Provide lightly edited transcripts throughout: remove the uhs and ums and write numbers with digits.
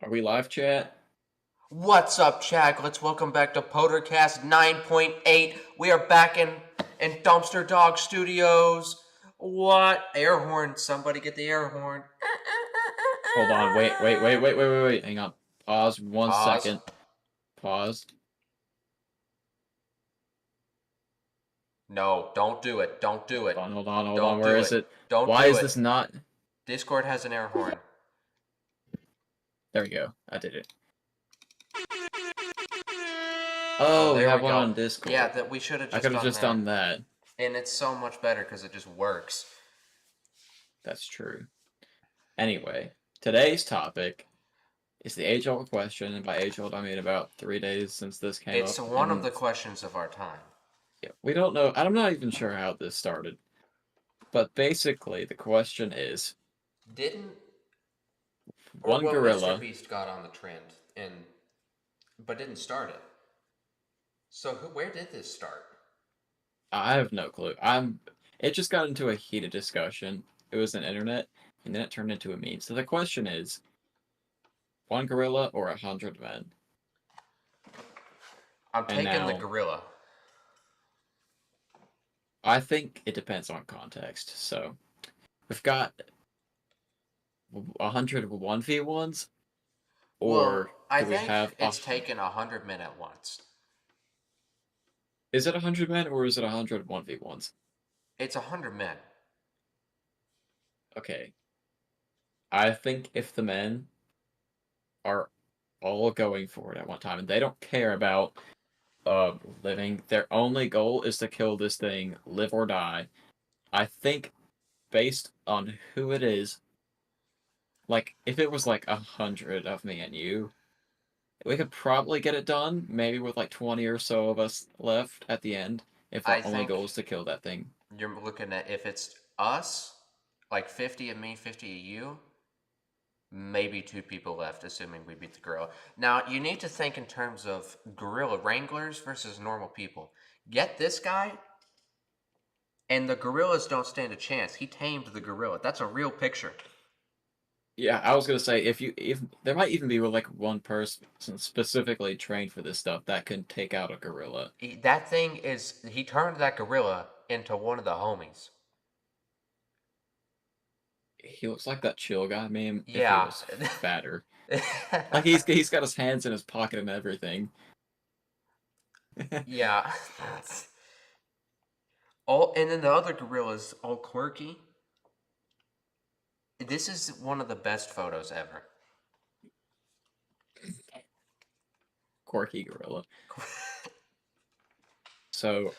Are we live, chat? What's up, Chad? Let's welcome back to Podercast 9.8. We are back in Dumpster Dog Studios. What? Air horn. Somebody get the air horn. Hold on. Wait. Hang on. Pause 1 second. Pause. Pause. No, don't do it. Don't do it. Hold on. Don't Where do is it. it? Don't Why do is it. this not? Discord has an air horn. There we go. I did it. Oh, Oh, we there have we one go. on Discord. Yeah, that we should have I just could have done just that. done that. And it's so much better because it just works. That's true. Anyway, today's topic is the age-old question, and by age-old I mean about 3 days since this came It's up. one of the questions of our time. Yeah, we don't know. I'm not even sure how this started. But basically, the question is, Didn't one Mr. gorilla. Beast got on the trend but didn't start it. So where did this start? I have no clue. It just got into a heated discussion. It was an internet, and then it turned into a meme. So the question is, one gorilla or 100 men? I'm And taking the now, gorilla. I think it depends on context. So we've got 100 1v1s, Well, or I do we think have it's taken 100 men at once. Is it 100 men or is it 100 1v1s? It's 100 men. Okay. I think if the men are all going for it at one time and they don't care about living. Their only goal is to kill this thing, live or die. I think, based on who it is, like if it was like 100 of me and you, we could probably get it done. Maybe with like 20 or so of us left at the end. If I our only goal think is to kill that thing. you're looking at if it's us, like 50 of me, 50 of you, maybe 2 people left, assuming we beat the gorilla. Now, you need to think in terms of gorilla wranglers versus normal people. Get this guy, and the gorillas don't stand a chance. He tamed the gorilla. That's a real picture. Yeah, I was gonna say if there might even be like one person specifically trained for this stuff that can take out a gorilla. That thing is, he turned that gorilla into one of the homies. He looks like that chill guy meme if he Yeah. was fatter. Like he's got his hands in his pocket and everything. Yeah. All, and then the other gorilla's all quirky. This is one of the best photos ever. Quirky gorilla. So,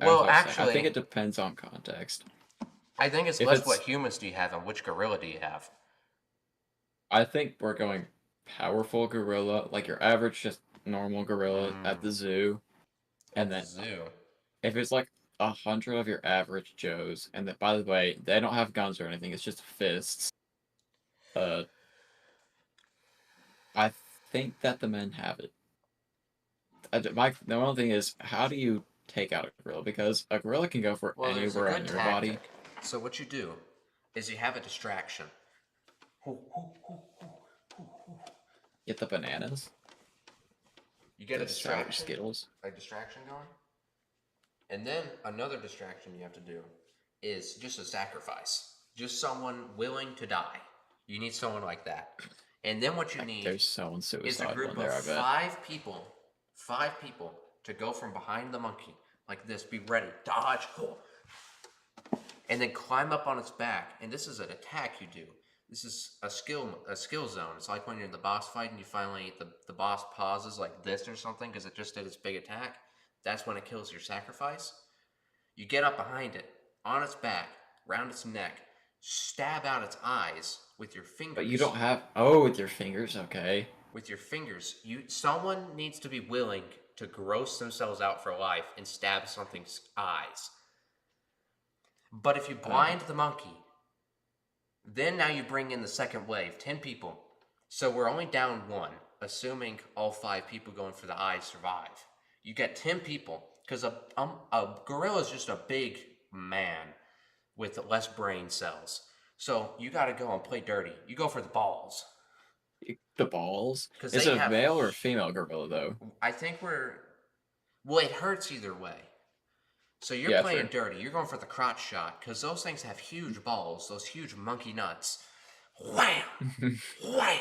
Well, I actually, think it depends on context. I think it's If less it's, what humans do you have and which gorilla do you have. I think we're going powerful gorilla, like your average just normal gorilla at the zoo, and At the then zoo. if it's like 100 of your average Joes, and that by the way they don't have guns or anything, it's just fists. Uh, I think that the men have it. The one thing is, how do you take out a gorilla? Because a gorilla can go for Well, there's a anywhere on good your body. tactic. So what you do is you have a distraction. Get the bananas. You get a The sour distraction. Skittles. A distraction going. And then another distraction you have to do is just a sacrifice. Just someone willing to die. You need someone like that. And then what you need There's someone is a suicide group one there, I of bet. 5 people to go from behind the monkey like this. Be ready, dodge, and then climb up on its back. And this is an attack you do. This is a skill zone. It's like when you're in the boss fight and you finally the boss pauses like this or something because it just did its big attack. That's when it kills your sacrifice. You get up behind it, on its back, round its neck, stab out its eyes with your fingers. But you don't have with your fingers, okay. With your fingers. Someone needs to be willing to gross themselves out for life and stab something's eyes. But if you blind the monkey, then now you bring in the second wave, 10 people. So we're only down 1, assuming all 5 people going for the eyes survive. You get 10 people, because a gorilla is just a big man with less brain cells. So you got to go and play dirty. You go for the balls. The balls? Because Is they it a have. male or a female gorilla though? I think we're. Well, it hurts either way. So you're Yeah, playing true. dirty. You're going for the crotch shot because those things have huge balls, those huge monkey nuts. Wham! Wham!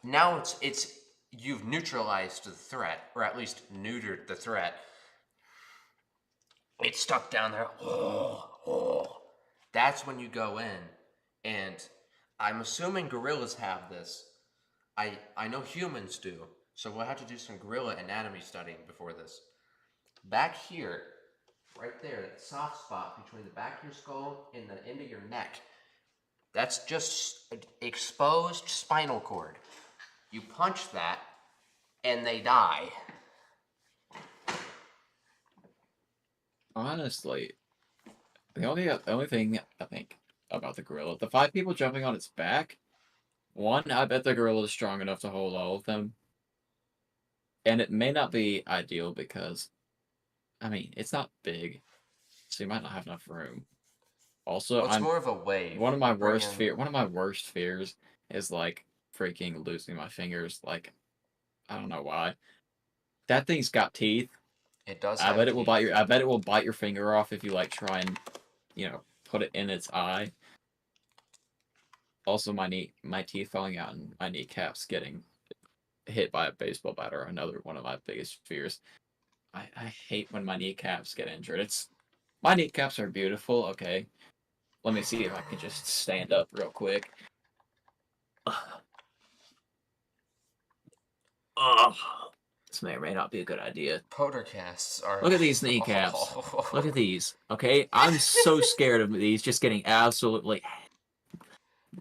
Now it's you've neutralized the threat, or at least neutered the threat. It's stuck down there. Oh, oh. That's when you go in, and I'm assuming gorillas have this. I know humans do, so we'll have to do some gorilla anatomy studying before this. Back here, right there, that soft spot between the back of your skull and the end of your neck, that's just exposed spinal cord. You punch that, and they die. Honestly, the only thing I think about the gorilla, the 5 people jumping on its back. One, I bet the gorilla is strong enough to hold all of them, and it may not be ideal because, I mean, it's not big, so you might not have enough room. Also, Well, it's I'm more of a wave. one of my You bring worst in. fear. One of my worst fears is like freaking losing my fingers. Like I don't know why. That thing's got teeth. It does I have bet it will bite teeth. your. I bet it will bite your finger off if you like try and, put it in its eye. Also, my teeth falling out, and my kneecaps getting hit by a baseball bat are another one of my biggest fears. I hate when my kneecaps get injured. My kneecaps are beautiful. Okay, let me see if I can just stand up real quick. Ugh. This may or may not be a good idea. Podercasts are. Look at these kneecaps. Look at these. Okay, I'm so scared of these just getting absolutely It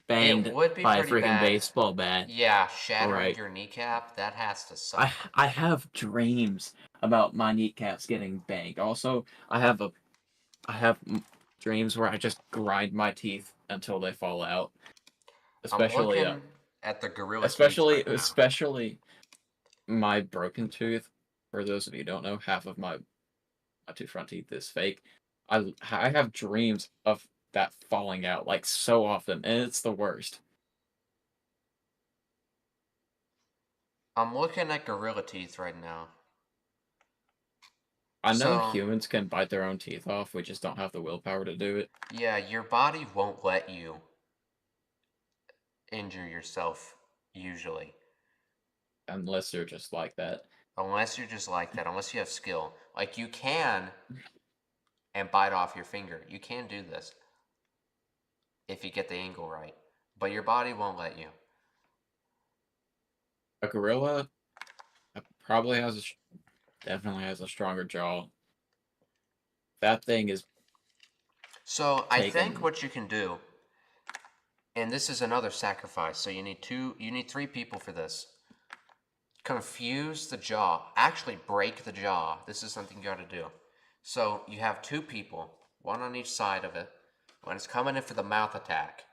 banged would be by a pretty freaking bad. baseball bat. Yeah, All shattering right. your kneecap, that has to I suck. I have dreams about my kneecaps getting banged. Also, I have dreams where I just grind my teeth until they fall out. I'm Especially looking at the gorilla teeth especially right now. especially my broken tooth. For those of you who don't know, half of my 2 front teeth is fake. I have dreams of that falling out like so often, and it's the worst. I'm looking at gorilla teeth right now. I know So, humans can bite their own teeth off. We just don't have the willpower to do it yeah, your body won't let you injure yourself, usually. unless they're just like that. Unless you're just like that, unless you have skill. Like, you can and bite off your finger. You can do this if you get the angle right. But your body won't let you. A gorilla probably definitely has a stronger jaw. That thing is So, I think taken. what you can do, and this is another sacrifice, so you need 3 people for this. Confuse the jaw. Actually break the jaw. This is something you gotta do. So you have 2 people, one on each side of it. When it's coming in for the mouth attack,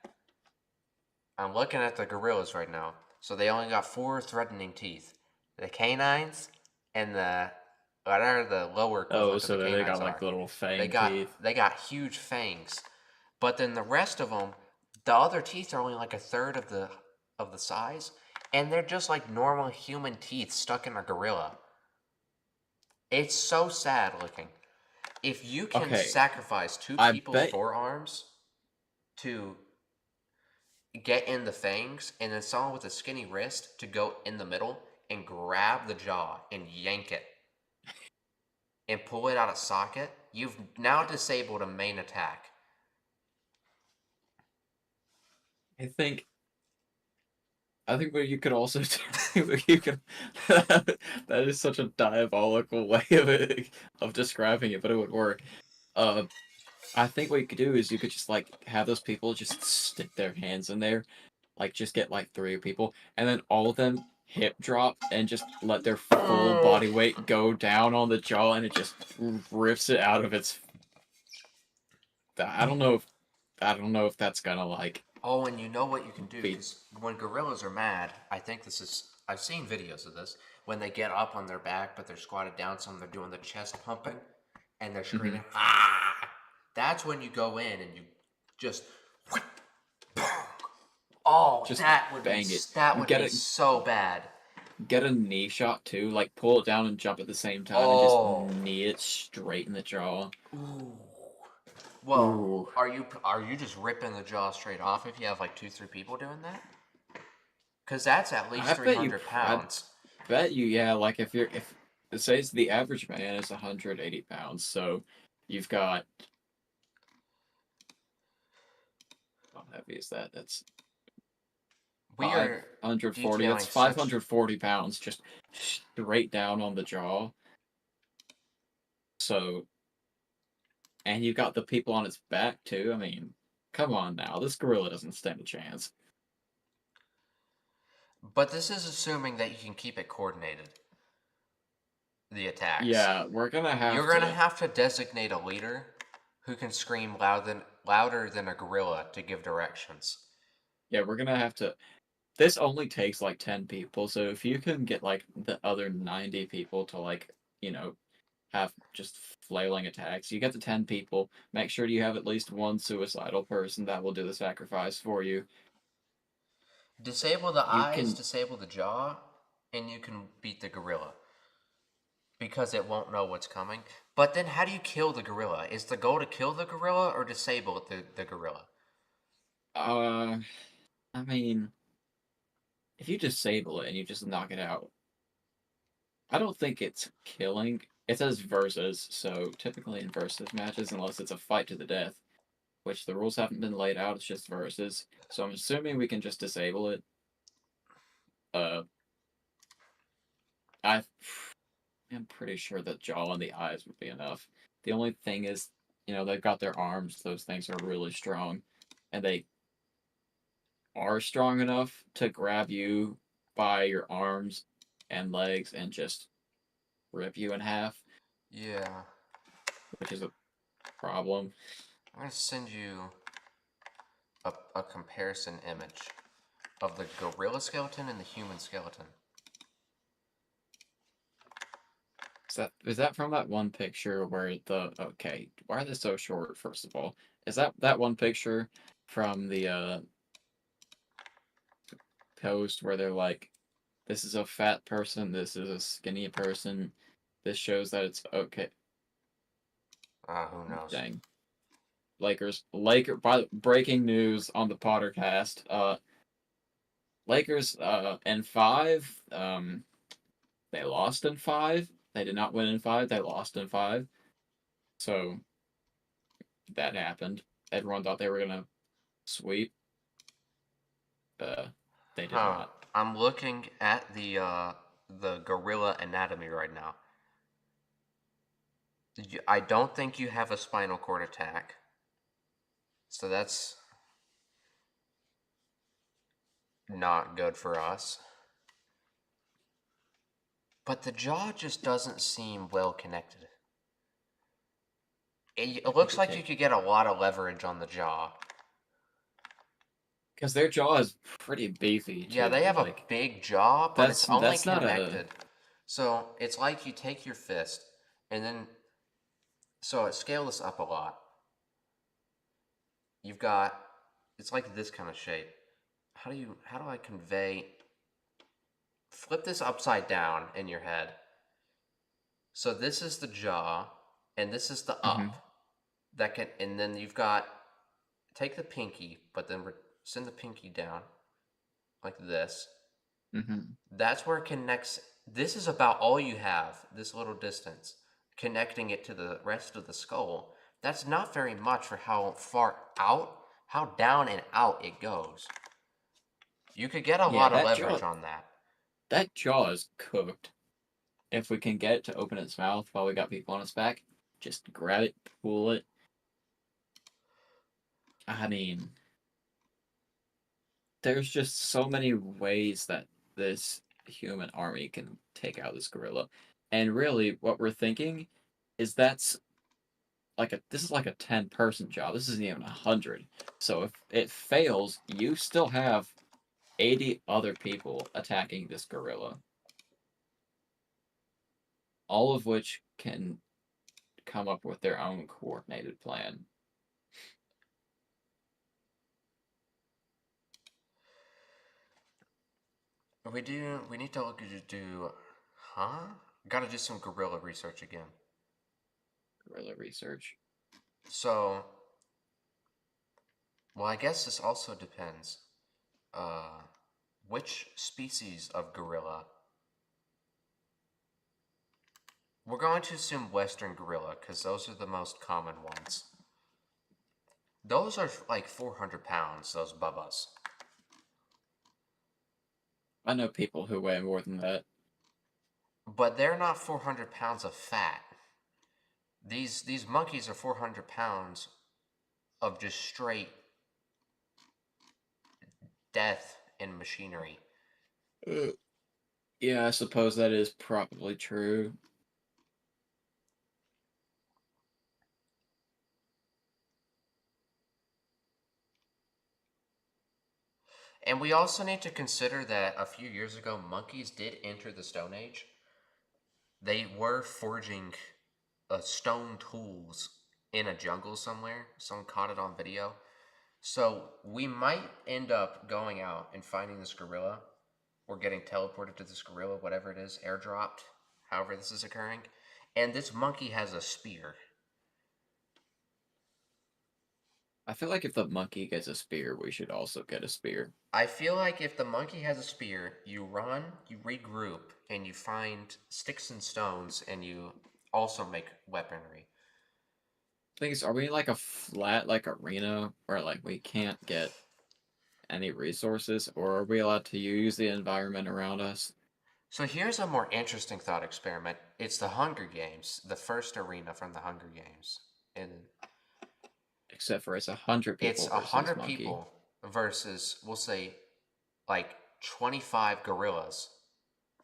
I'm looking at the gorillas right now. So they only got 4 threatening teeth. The canines and the whatever the lower Oh, equivalent of so the they canines got like are. little They fang got teeth. they got huge fangs. But then the rest of them, the other teeth are only like a third of the size, and they're just like normal human teeth stuck in a gorilla. It's so sad looking. If you can Okay, sacrifice two I people's bet. forearms to get in the fangs, and then someone with a skinny wrist to go in the middle and grab the jaw and yank it and pull it out of socket, you've now disabled a main attack. I think. I think what you could also do, what you could, that is such a diabolical way of describing it, but it would work. Uh, I think what you could do is you could just like have those people just stick their hands in there, like just get like 3 people, and then all of them hip drop and just let their full Oh, body weight go down on the jaw, and it just rips it out of its. I don't know if that's gonna like oh, and you know what you can do? be. Because when gorillas are mad, I've seen videos of this. When they get up on their back, but they're squatted down, some they're doing the chest pumping, and they're Mhm. screaming, ah! That's when you go in and you just, oh, Oh, Just that would be bang it. that would Get be a so bad. get a knee shot too. Like pull it down and jump at the same time, and just Oh. knee it straight in the jaw. Ooh. Well, Ooh. are you just ripping the jaw straight off if you have like 2-3 people doing that? Because that's at least I three bet you. hundred I pounds. bet you. Yeah. Like if it says the average man is 180 pounds, so you've got how heavy is that? That's We are 540. That's detailing such. 540 pounds just straight down on the jaw. So, and you've got the people on its back too. I mean, come on now. This gorilla doesn't stand a chance. But this is assuming that you can keep it coordinated. The attacks. Yeah, we're gonna have You're gonna to. have to designate a leader who can scream louder than a gorilla to give directions. Yeah, we're gonna have to. This only takes like 10 people, so if you can get like the other 90 people to like, you know, have just flailing attacks, you get the 10 people. Make sure you have at least one suicidal person that will do the sacrifice for you. Disable the You eyes, can. disable the jaw, and you can beat the gorilla. Because it won't know what's coming. But then how do you kill the gorilla? Is the goal to kill the gorilla or disable the gorilla? Uh, I mean, if you disable it and you just knock it out, I don't think it's killing. It says versus, so typically in versus matches, unless it's a fight to the death, which the rules haven't been laid out, it's just versus. So I'm assuming we can just disable it. Uh, I am pretty sure that jaw and the eyes would be enough. The only thing is, they've got their arms. Those things are really strong, and they are strong enough to grab you by your arms and legs and just rip you in half, Yeah. which is a problem. I'm going to send you a comparison image of the gorilla skeleton and the human skeleton. Is that from that one picture where the okay? Why are they so short? First of all, is that one picture from the post where they're like, "This is a fat person. This is a skinny person. This shows that it's okay." Who knows? Dang, Laker. Breaking news on the Podercast. Lakers in five. They lost in five. They did not win in five. They lost in five. So that happened. Everyone thought they were gonna sweep. Uh, they did Huh. not. I'm looking at the gorilla anatomy right now. I don't think you have a spinal cord attack. So that's not good for us. But the jaw just doesn't seem well connected. It You looks could like you take could get a lot of leverage on the jaw. because their jaw is pretty beefy Yeah, too. they have a Like big jaw, but it's only that's not a connected. So it's like you take your fist and then, so scale this up a lot. You've got, it's like this kind of shape. How do I convey, flip this upside down in your head. So this is the jaw and this is the mm-hmm, up. That can, and then you've got, take the pinky, but then send the pinky down like this. mm-hmm. That's where it connects. This is about all you have, this little distance, connecting it to the rest of the skull. That's not very much for how far out, how down and out it goes. You could get a Yeah, lot of leverage on that. that jaw is cooked. If we can get it to open its mouth while we got people on its back, just grab it, pull it. I mean, there's just so many ways that this human army can take out this gorilla. And really, what we're thinking is this is like a 10-person job. This isn't even 100. So if it fails, you still have 80 other people attacking this gorilla, all of which can come up with their own coordinated plan. We need to look at do. Huh? Gotta do some gorilla research again. Guerrilla research. So, well, I guess this also depends. Uh, which species of gorilla? We're going to assume Western gorilla because those are the most common ones. Those are like 400 pounds, those bubbas. I know people who weigh more than that. But they're not 400 pounds of fat. These monkeys are 400 pounds of just straight death in machinery. Uh, yeah, I suppose that is probably true. And we also need to consider that a few years ago, monkeys did enter the Stone Age. They were forging stone tools in a jungle somewhere. Someone caught it on video. So we might end up going out and finding this gorilla or getting teleported to this gorilla, whatever it is, airdropped, however this is occurring. And this monkey has a spear. I feel like if the monkey gets a spear, we should also get a spear. I feel like if the monkey has a spear, you run, you regroup, and you find sticks and stones, and you also make weaponry. Thing is, are we in like a flat like arena where like we can't get any resources, or are we allowed to use the environment around us? So here's a more interesting thought experiment. It's the Hunger Games, the first arena from the Hunger Games. And Except for it's 100 people it's a versus hundred monkey. people versus, we'll say, like 25 gorillas.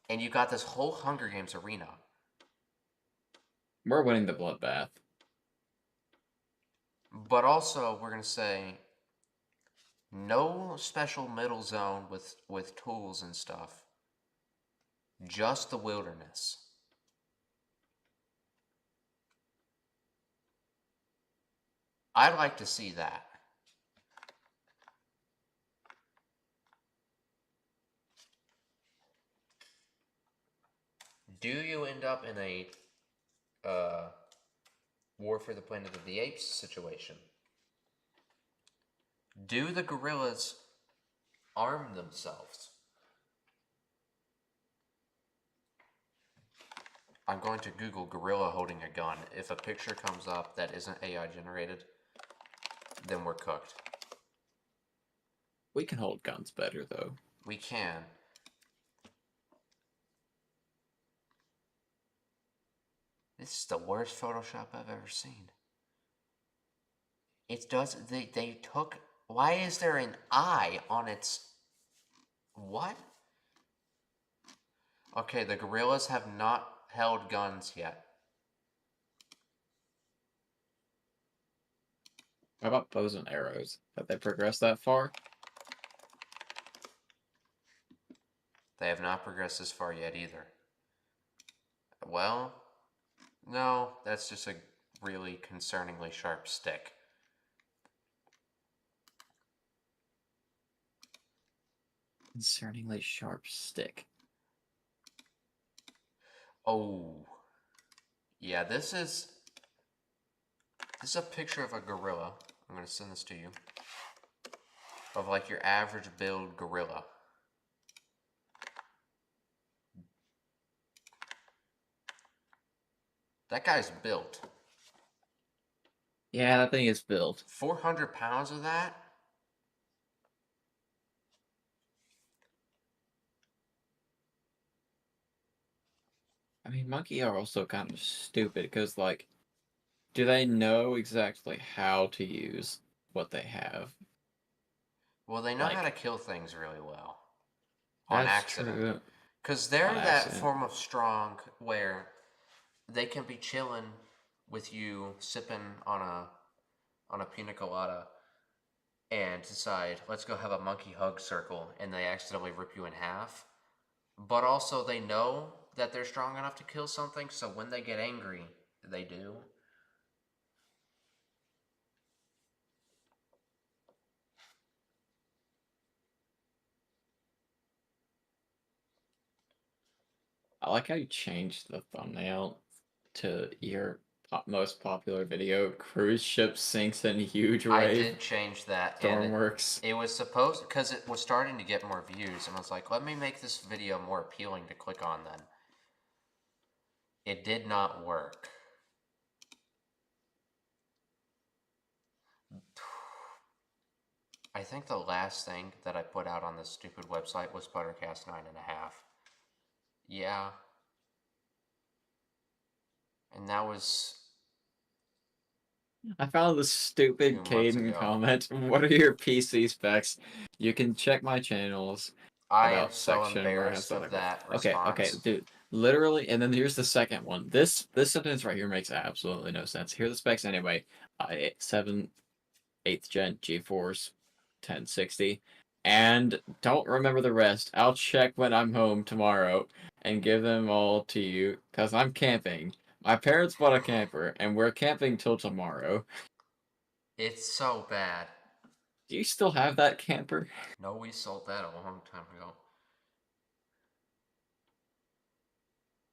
And you got this whole Hunger Games arena. We're winning the bloodbath. But also, we're going to say no special middle zone with tools and stuff. Just the wilderness. I'd like to see that. Do you end up in a War for the Planet of the Apes situation? Do the gorillas arm themselves? I'm going to Google gorilla holding a gun. If a picture comes up that isn't AI generated, then we're cooked. We can hold guns better though. We can. This is the worst Photoshop I've ever seen. It does. They took. Why is there an eye on its. What? Okay, the gorillas have not held guns yet. How about bows and arrows? Have they progressed that far? They have not progressed this far yet either. Well, no, that's just a really concerningly sharp stick. Concerningly sharp stick. Oh. Yeah, this is a picture of a gorilla. I'm going to send this to you. Of like your average build gorilla. That guy's built. Yeah, that thing is built. 400 pounds of that? I mean, monkey are also kind of stupid because, like, do they know exactly how to use what they have? Well, they know how to Like, kill things really well. On that's accident. true. Because On they're that accident. form of strong where they can be chilling with you sipping on a pina colada and decide, let's go have a monkey hug circle, and they accidentally rip you in half. But also, they know that they're strong enough to kill something, so when they get angry, they do. I like how you changed the thumbnail to your most popular video. Cruise ship sinks in huge I wave. did change that, and Stormworks. it was supposed because it was starting to get more views, and I was like, let me make this video more appealing to click on. Then it did not work. I think the last thing that I put out on this stupid website was Podercast 9.5. Yeah, and that was I found this stupid 2 months Caden ago. comment. What are your PC specs? You can check my channels I am about so section where I have embarrassed stuff of like that. that Okay, response. dude. Literally, and then here's the second one. This sentence right here makes absolutely no sense. Here are the specs anyway. 7 8th gen GeForce 1060. And don't remember the rest. I'll check when I'm home tomorrow and give them all to you because I'm camping. My parents bought a camper and we're camping till tomorrow. It's so bad. Do you still have that camper? No, we sold that a long time ago.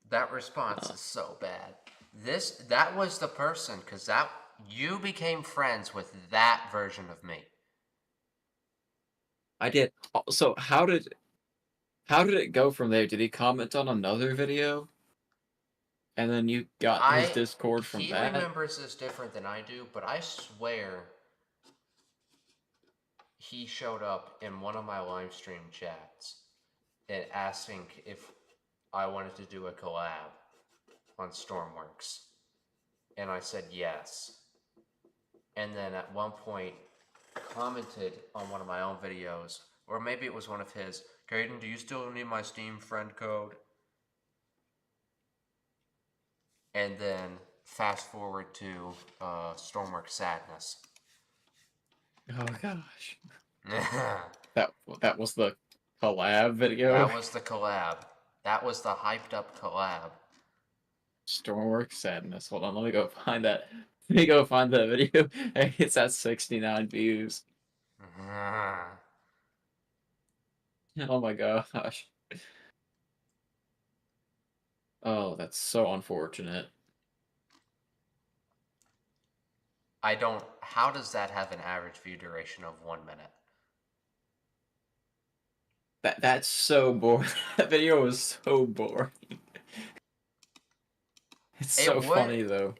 That response Uh, is so bad. That was the person, because that you became friends with that version of me. I did. So how did it go from there? Did he comment on another video? And then you got his Discord from He that? remembers this different than I do, but I swear he showed up in one of my live stream chats and asking if I wanted to do a collab on Stormworks. And I said yes. And then at one point commented on one of my own videos, or maybe it was one of his, Caden, do you still need my Steam friend code? And then fast forward to Stormworks Sadness. Oh gosh. That That was the collab video. was the collab. That was the hyped up collab. Stormworks Sadness. Hold on, let me go find that. Let me go find that video. It's at 69 views. Oh my gosh. Oh, that's so unfortunate. I don't. How does that have an average view duration of 1 minute? That's so boring. That video was so boring. It's It so would. funny though.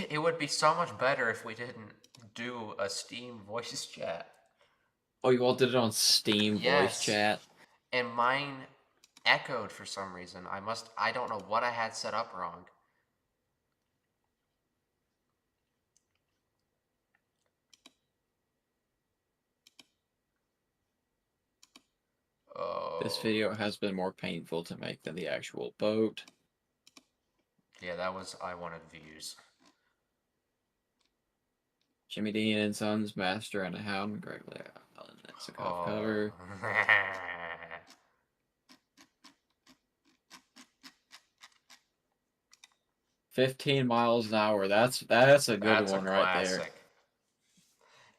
It would be so much better if we didn't do a Steam voice chat. Oh, you all did it on Steam voice Yes, chat? and mine echoed for some reason. I don't know what I had set up wrong. This Oh, video has been more painful to make than the actual boat. yeah, that was, I wanted views. Jimmy Dean and Sons, Master and a Hound, Gregory Allen, Mexico Oh. cover. 15 miles an hour. That's a good That's a one right there. classic.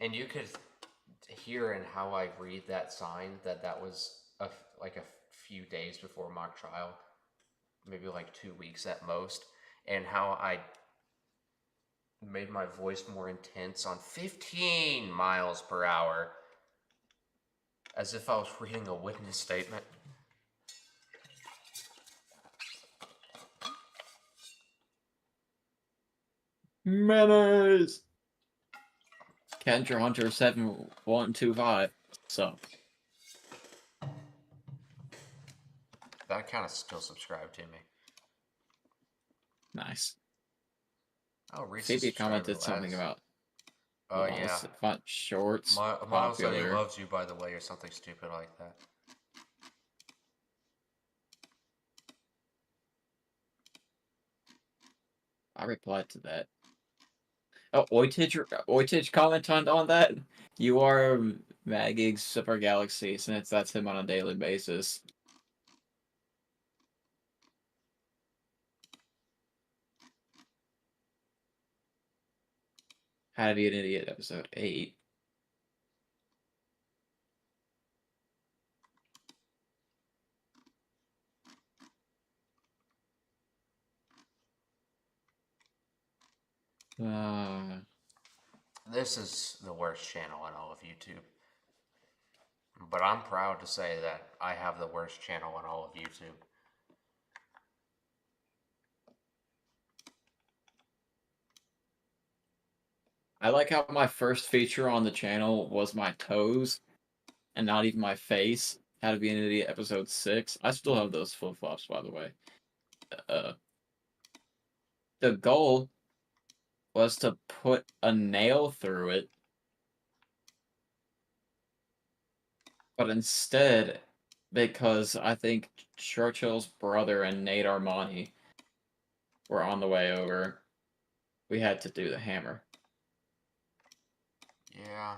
And you could hear in how I read that sign that that was like a few days before mock trial, maybe like 2 weeks at most, and how I made my voice more intense on 15 miles per hour, as if I was reading a witness statement. Manners! Kendra Hunter 7125. So, That kind of still subscribed to me. nice. Oh, Reese's Phoebe subscriber commented something last. about, Oh hold on, yeah, let's find shorts, Miles said he popular. loves you, by the way, or something stupid like that. I replied to that. Oh, Oitich commented on that. You are Magig's Super Galaxy, since that's him on a daily basis. How to Be an Idiot, episode 8. Uh, This is the worst channel in all of YouTube. But I'm proud to say that I have the worst channel in all of YouTube. I like how my first feature on the channel was my toes and not even my face. How to Be an Idiot episode 6. I still have those flip flops, by the way. Uh, the goal was to put a nail through it, but instead, because I think Churchill's brother and Nate Armani were on the way over, we had to do the hammer. Yeah.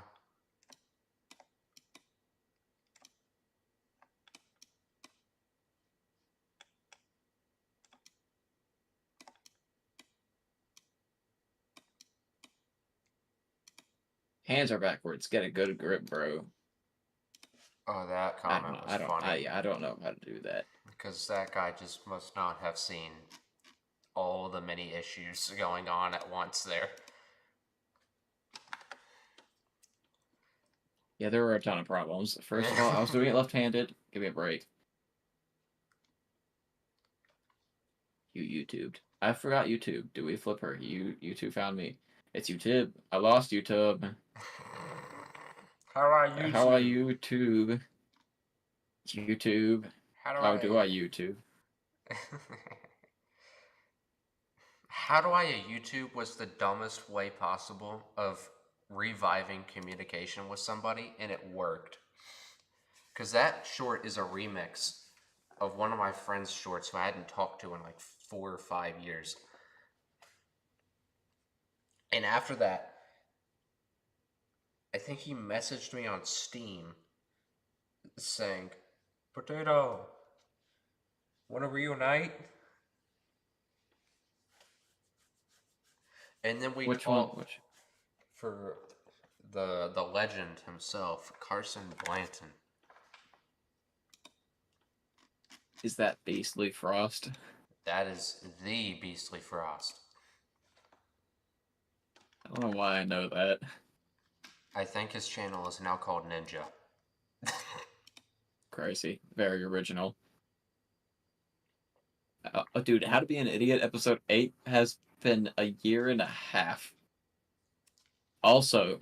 Hands are backwards. Get a good grip, bro. Oh, that I don't comment know. was funny. I don't know how to do that. Because that guy just must not have seen all the many issues going on at once there. Yeah, there were a ton of problems. First of all, I was doing it left-handed. Give me a break. You YouTubed. I forgot YouTube. Dewey Flipper. YouTube found me. It's YouTube. I lost YouTube. How do I How I YouTube? YouTube? YouTube. How do How I... do I YouTube? How do I YouTube was the dumbest way possible of reviving communication with somebody, and it worked. Because that short is a remix of one of my friend's shorts who I hadn't talked to in like 4 or 5 years. And after that, I think he messaged me on Steam saying, "Potato, wanna reunite?" And then we Which one? talked Which for the legend himself, Carson Blanton. is that? Beastly Frost. That is the Beastly Frost. I don't know why I know that. I think his channel is now called Ninja. Crazy. Very original. Dude, How to Be an Idiot episode 8 has been a year and a half. Also,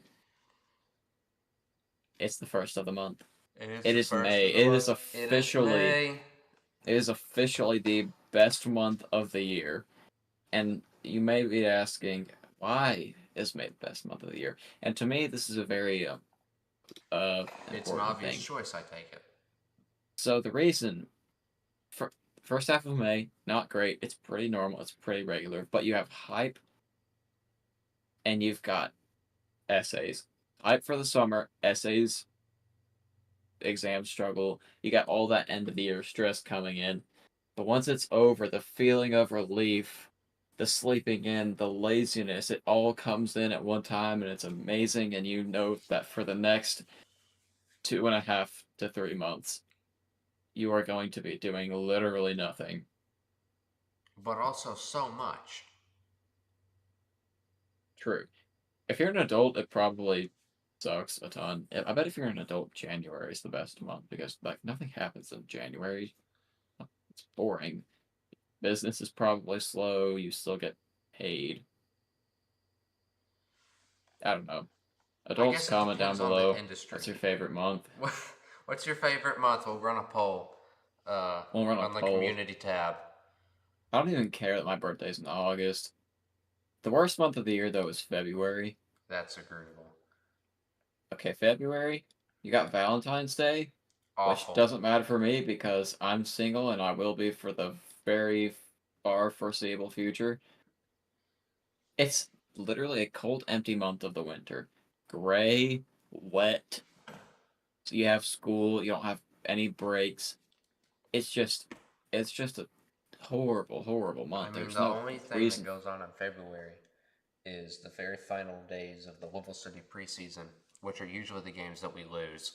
it's the first of the month. It is It the is first May. of the month. It is May. It is officially the best month of the year. And you may be asking, why is May the best month of the year? And to me, this is a very It's an important obvious thing. choice, I take it. So the reason for first half of May, not great. It's pretty normal. It's pretty regular. But you have hype, and you've got essays. Hype for the summer, essays, exam struggle. You got all that end of the year stress coming in. But once it's over, the feeling of relief, the sleeping in, the laziness, it all comes in at one time and it's amazing. And you know that for the next 2.5 to 3 months, you are going to be doing literally nothing. But also so much. True. If you're an adult, it probably sucks a ton. I bet if you're an adult, January is the best month because like nothing happens in January. It's boring. Business is probably slow. You still get paid. I don't know. I Adults, guess it comment down depends on the below. industry. What's your favorite month? What's your favorite month? We'll run a poll We'll run a on the poll. community tab. I don't even care that my birthday's in August. The worst month of the year, though, is February. That's agreeable. Okay, February, you got Valentine's Day, which Awful. doesn't matter for me because I'm single and I will be for the very far foreseeable future. It's literally a cold, empty month of the winter. Gray, wet. So you have school, you don't have any breaks. It's just, it's just a horrible, horrible I month. mean, There's the no only thing that reason. goes on in February is the very final days of the Louisville City preseason, which are usually the games that we lose.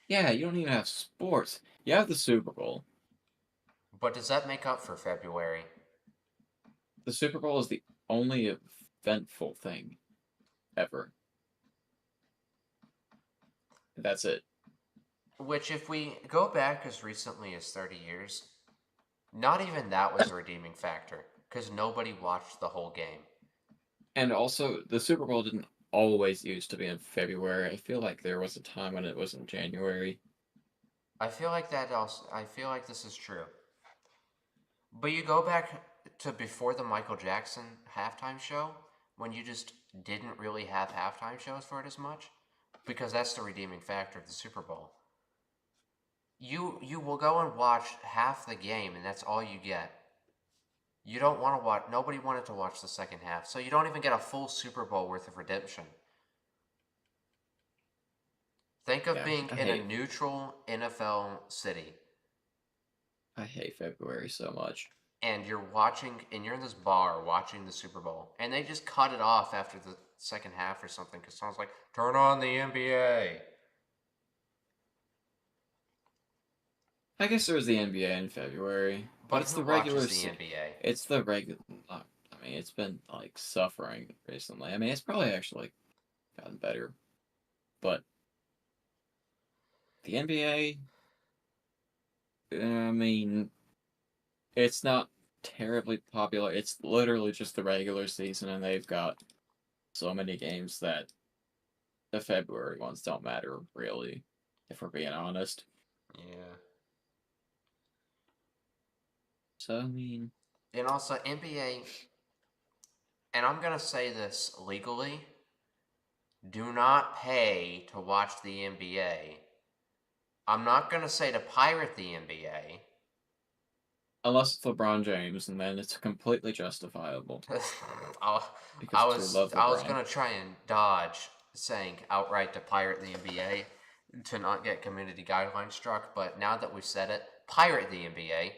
Yeah, you don't even have sports. You have the Super Bowl. But does that make up for February? The Super Bowl is the only eventful thing ever. That's it. Which, if we go back as recently as 30 years, not even that was a redeeming factor because nobody watched the whole game. And also, the Super Bowl didn't always used to be in February. I feel like there was a time when it was in January. I feel like this is true. But you go back to before the Michael Jackson halftime show when you just didn't really have halftime shows for it as much because that's the redeeming factor of the Super Bowl. You will go and watch half the game and that's all you get. You don't want to watch. Nobody wanted to watch the second half, so you don't even get a full Super Bowl worth of redemption. Think of Yeah, being in a neutral NFL city I hate February so much. and you're in this bar watching the Super Bowl and they just cut it off after the second half or something because someone's like, turn on the NBA. I guess there was the NBA in February, but But it's who the regular. watches the NBA? It's the regular. I mean, it's been like suffering recently. I mean, it's probably actually gotten better, but the NBA. I mean, it's not terribly popular. It's literally just the regular season, and they've got so many games that the February ones don't matter really, if we're being honest. Yeah. So I mean, And also NBA, and I'm gonna say this legally, do not pay to watch the NBA. I'm not gonna say to pirate the NBA. unless it's LeBron James, and then it's completely justifiable I, because we love I was LeBron. gonna try and dodge saying outright to pirate the NBA to not get community guidelines struck, but now that we've said it, pirate the NBA.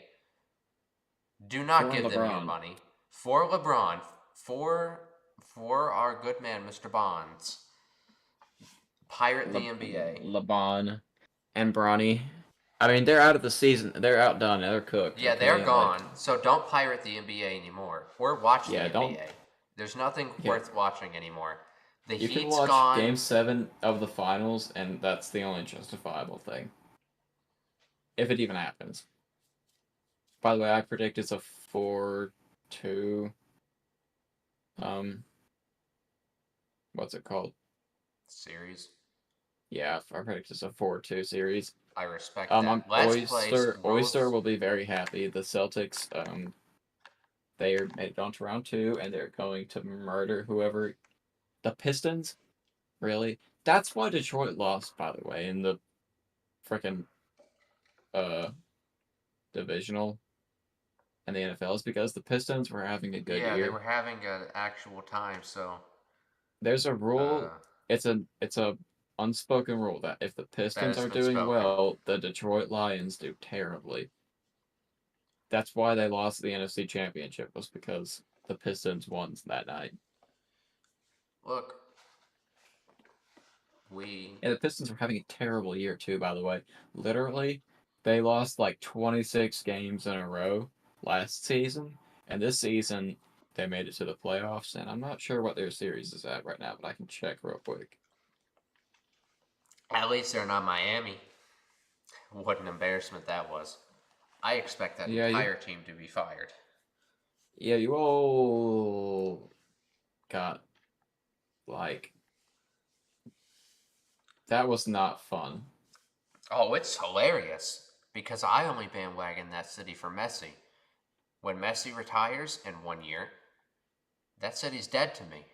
Do not For give them your LeBron, money for LeBron, for our good man Mr. Bonds. Pirate the NBA. LeBron and Bronny. I mean, they're out of the season. They're outdone. They're cooked. Yeah, they're Okay, like gone. So don't pirate the NBA anymore or watch the yeah, don't NBA. There's nothing yeah. worth watching anymore. The You can Heat's watch gone. Game 7 of the finals, and that's the only justifiable thing, if it even happens. By the way, I predict it's a 4-2. Um, what's it called? Series. Yeah, I predict it's a 4-2 series. I respect that. I'm Let's place Oyster rules. will be very happy. The Celtics, they are made it on to round 2, and they're going to murder whoever. The Pistons, really? That's why Detroit lost, by the way, in the freaking uh divisional and the NFL is because the Pistons were having a good Yeah, they year. were having an actual time, so There's a rule. uh, It's a unspoken rule that if the that Pistons is are doing unspoken. well, the Detroit Lions do terribly. That's why they lost the NFC Championship was because the Pistons won that night. Look, we And the Pistons were having a terrible year too, by the way. Literally, they lost like 26 games in a row last season, and this season they made it to the playoffs. And I'm not sure what their series is at right now, but I can check real quick. at least they're not Miami. What an embarrassment that was. I expect that Yeah, entire team to be fired. you all got like that was not fun. Oh, it's hilarious because I only bandwagon that city for Messi. When Messi retires in 1 year, that city's dead to me.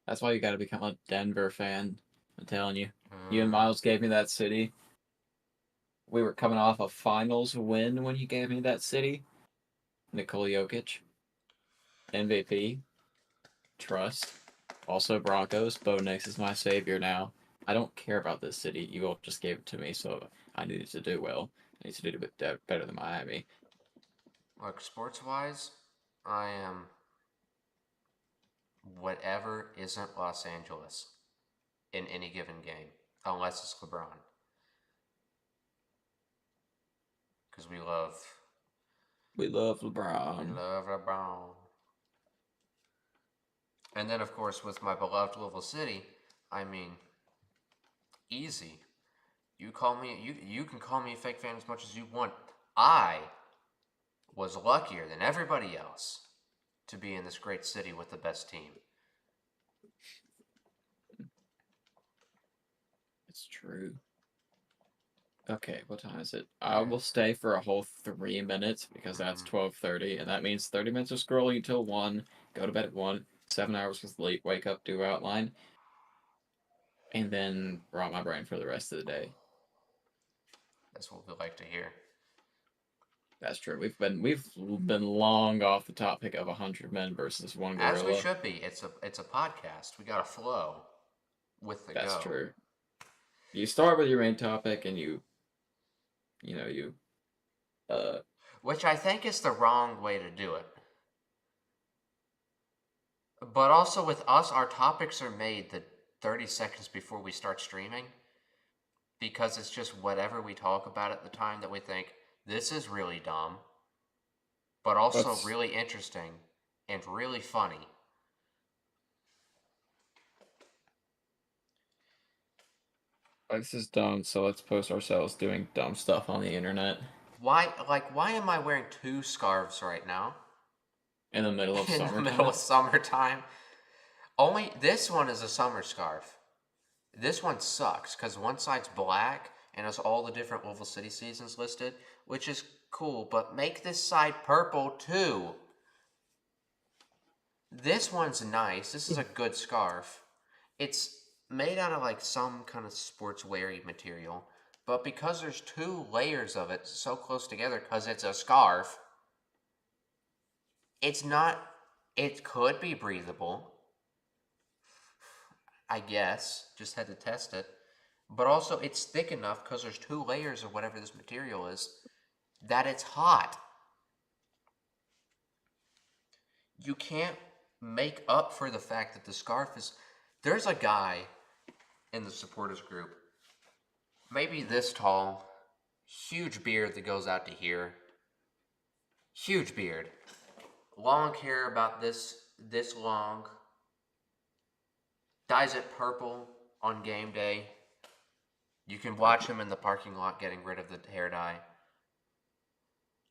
That's why you got to become a Denver fan. I'm telling you. You and Mm, Miles gave me that city. We were coming off a finals win when you gave me that city. Nikola Jokic, MVP, trust. Also Broncos. Bo Nix is my savior now. I don't care about this city. You all just gave it to me, so I needed to do well. I need to do a bit better than Miami. look, sports wise, I am whatever isn't Los Angeles in any given game, unless it's LeBron. because We love we LeBron. love LeBron. And then, of course, with my beloved Louisville City, I mean, easy. You can call me a fake fan as much as you want. I was luckier than everybody else to be in this great city with the best team. It's true. Okay, what time is it? All I right. will stay for a whole 3 minutes because that's 12:30, and that means 30 minutes of scrolling until 1. Go to bed at 1. 7 hours of sleep. Wake up, do outline, and then rot my brain for the rest of the day. That's what we like to hear. That's true. We've been long off the topic of 100 men versus one As we gorilla. should be. It's a podcast. We got to flow with the That's go. true. You start with your main topic, and you uh Which I think is the wrong way to do it. But also with us, our topics are made the 30 seconds before we start streaming because it's just whatever we talk about at the time that we think this is really dumb, but also let's really interesting and really funny. this is dumb, so let's post ourselves doing dumb stuff on the internet Why am I wearing two scarves right now in the middle of in the middle of summertime. summertime? Only this one is a summer scarf. This one sucks because one side's black and has all the different Louisville City seasons listed, which is cool, but make this side purple too. This one's nice. This is a good scarf. It's made out of like some kind of sportsweary material, but because there's two layers of it so close together because it's a scarf, it's not, it could be breathable, I guess. Just had to test it. But also, it's thick enough because there's two layers of whatever this material is that it's hot. You can't make up for the fact that the scarf is. There's a guy in the supporters group, maybe this tall, huge beard that goes out to here, huge beard, long hair about this long, dyes it purple on game day. You can watch him in the parking lot getting rid of the hair dye.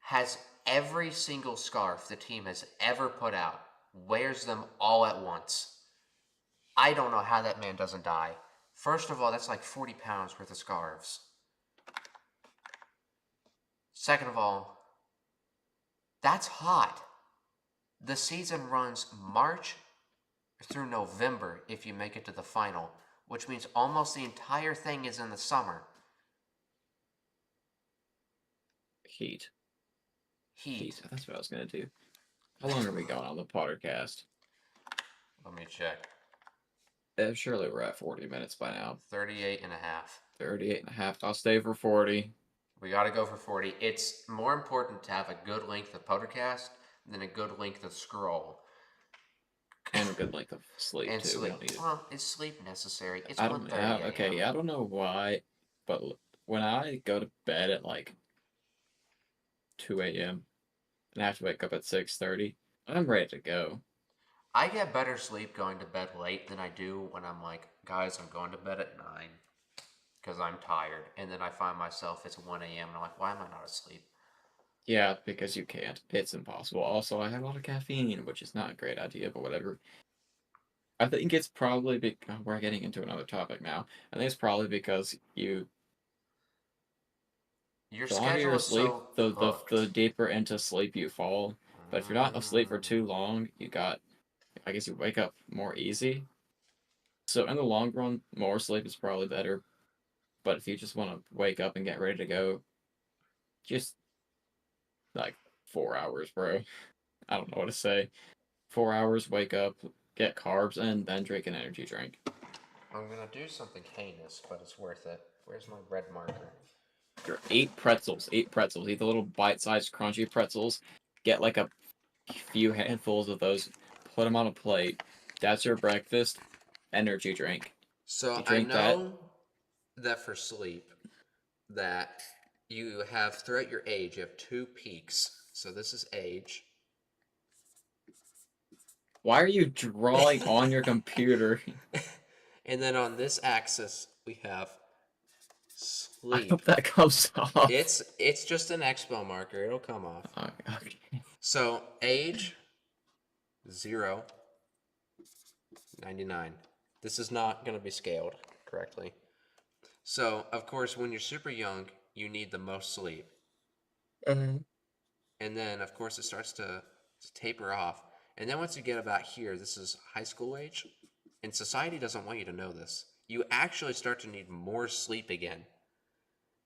Has every single scarf the team has ever put out, wears them all at once. I don't know how that man doesn't die. First of all, that's like 40 pounds worth of scarves. Second of all, that's hot. The season runs March through November if you make it to the final, which means almost the entire thing is in the summer. Heat. Heat. That's what I was gonna do. How long are we going on the Podercast? Let me check. Surely we're at 40 minutes by now. 38 and a half. 38 and a half. I'll stay for 40. We got to go for 40. It's more important to have a good length of Podercast than a good length of scroll. And a good length of sleep, And too. sleep. We don't need it. Well, is sleep necessary? It's I 1:30 don't a.m. okay, I don't know why, but when I go to bed at like 2 a.m. and I have to wake up at 6:30, I'm ready to go. I get better sleep going to bed late than I do when I'm like, guys, I'm going to bed at 9 because I'm tired. And then I find myself, it's 1 a.m. and I'm like, why am I not asleep? Yeah, because you can't. It's impossible. Also, I have a lot of caffeine, which is not a great idea, but whatever. I think it's probably because we're getting into another topic now. I think it's probably because Your the longer schedule you're is asleep, so the cooked. deeper into sleep you fall. But if you're not asleep for too long, I guess you wake up more easy. So in the long run, more sleep is probably better. But if you just want to wake up and get ready to go, just like 4 hours, bro. I don't know what to say. 4 hours, wake up, get carbs, and then drink an energy drink. I'm going to do something heinous, but it's worth it. Where's my red marker? Eat pretzels. Eat pretzels. Eat the little bite-sized, crunchy pretzels. Get like a few handfuls of those. Put them on a plate. That's your breakfast. Energy drink. So You I drink that. know that for sleep, that you have throughout your age, you have 2 peaks. So this is age. Why are you drawing on your computer? And then on this axis, we have I sleep. hope that comes off. It's just an expo marker. It'll come off. Okay. So age 0, 99. This is not going to be scaled correctly. So, of course, when you're super young, you need the most sleep. And then, of course, it starts to taper off. And then once you get about here, this is high school age. And society doesn't want you to know this. You actually start to need more sleep again.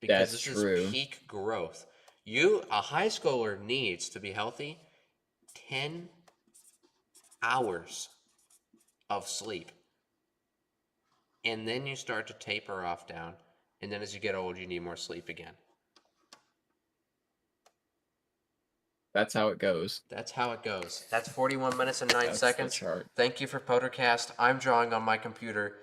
Because That's this is true. peak growth. A high schooler needs to be healthy 10 hours of sleep. And then you start to taper off down. And then as you get old, you need more sleep again. That's how it goes. That's how it goes. That's 41 minutes and 9 That's seconds. the chart. Thank you for Podercast. I'm drawing on my computer.